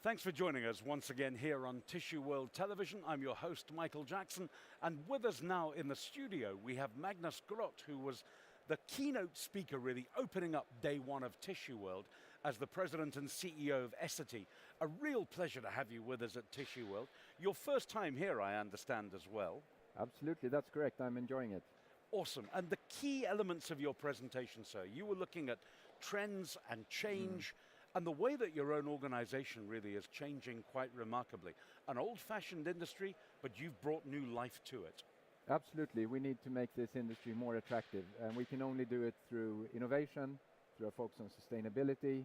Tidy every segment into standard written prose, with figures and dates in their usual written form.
Thanks for joining us once again here on Tissueworld Television. I'm your host, Michael Jackson, and with us now in the studio, we have Magnus Groth, who was the keynote speaker, really opening up day one of Tissueworld as the president and CEO of Essity. A real pleasure to have you with us at Tissueworld. Your first time here, I understand, as well. Absolutely, that's correct. I'm enjoying it. Awesome. And the key elements of your presentation, sir, you were looking at trends and change, and the way that your own organization really is changing quite remarkably. An old-fashioned industry, but you've brought new life to it. Absolutely, we need to make this industry more attractive, and we can only do it through innovation, through a focus on sustainability,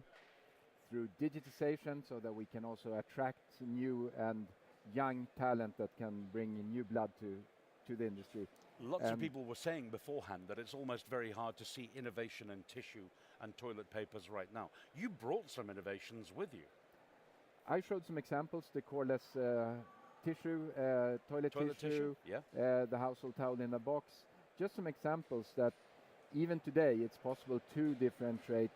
through digitization, so that we can also attract new and young talent that can bring in new blood to the industry. Lots of people were saying beforehand that it's almost very hard to see innovation in tissue and toilet papers right now. You brought some innovations with you. I showed some examples, the coreless tissue, toilet tissue, yeah. The household towel in a box. Just some examples that even today it's possible to differentiate,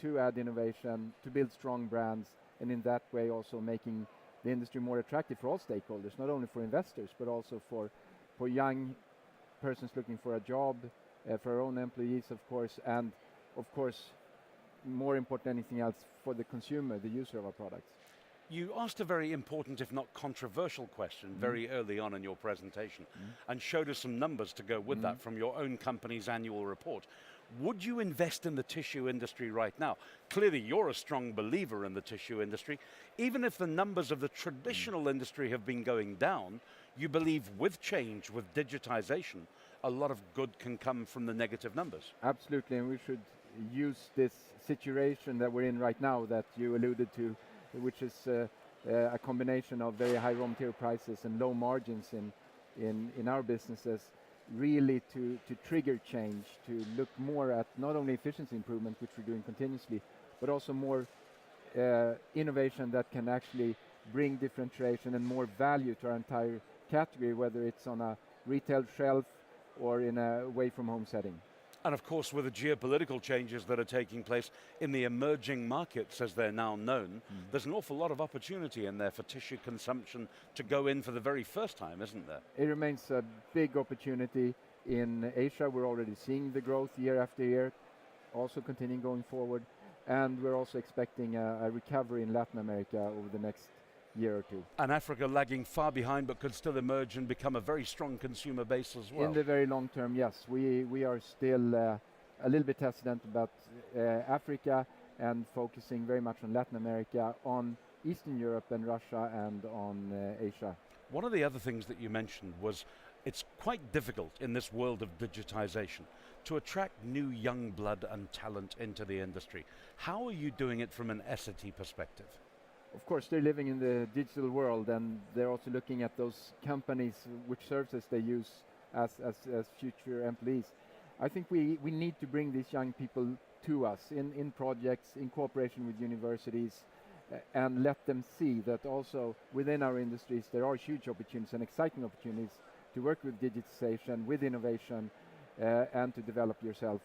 to add innovation, to build strong brands, and in that way also making the industry more attractive for all stakeholders, not only for investors, but also for young persons looking for a job, for our own employees, of course, and of course, more important than anything else, for the consumer, the user of our products. You asked a very important, if not controversial question very early on in your presentation and showed us some numbers to go with that from your own company's annual report. Would you invest in the tissue industry right now? Clearly you're a strong believer in the tissue industry. Even if the numbers of the traditional industry have been going down, you believe with change, with digitization, a lot of good can come from the negative numbers. Absolutely, and we should use this situation that we're in right now that you alluded to, which is a combination of very high raw material prices and low margins in our businesses, really to trigger change, to look more at not only efficiency improvement, which we're doing continuously, but also more innovation that can actually bring differentiation and more value to our entire category, whether it's on a retail shelf or in a away-from-home setting. And of course, with the geopolitical changes that are taking place in the emerging markets, as they're now known, there's an awful lot of opportunity in there for tissue consumption to go in for the very first time, isn't there? It remains a big opportunity in Asia. We're already seeing the growth year after year, also continuing going forward. And we're also expecting a recovery in Latin America over the next year or two. And Africa lagging far behind, but could still emerge and become a very strong consumer base as well. In the very long term, yes. We are still a little bit hesitant about Africa and focusing very much on Latin America, on Eastern Europe and Russia, and on Asia. One of the other things that you mentioned was it's quite difficult in this world of digitization to attract new young blood and talent into the industry. How are you doing it from an Essity perspective? Of course, they're living in the digital world, and they're also looking at those companies which services they use as future employees. I think we need to bring these young people to us in projects, in cooperation with universities, and let them see that also within our industries there are huge opportunities and exciting opportunities to work with digitization, with innovation, and to develop yourself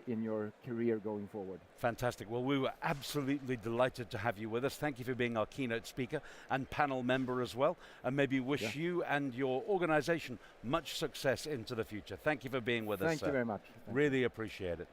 in your career going forward. Fantastic. Well, we were absolutely delighted to have you with us. Thank you for being our keynote speaker and panel member as well. And maybe wish you and your organization much success into the future. Thank you for being with us. Thank you very much. Really appreciate it.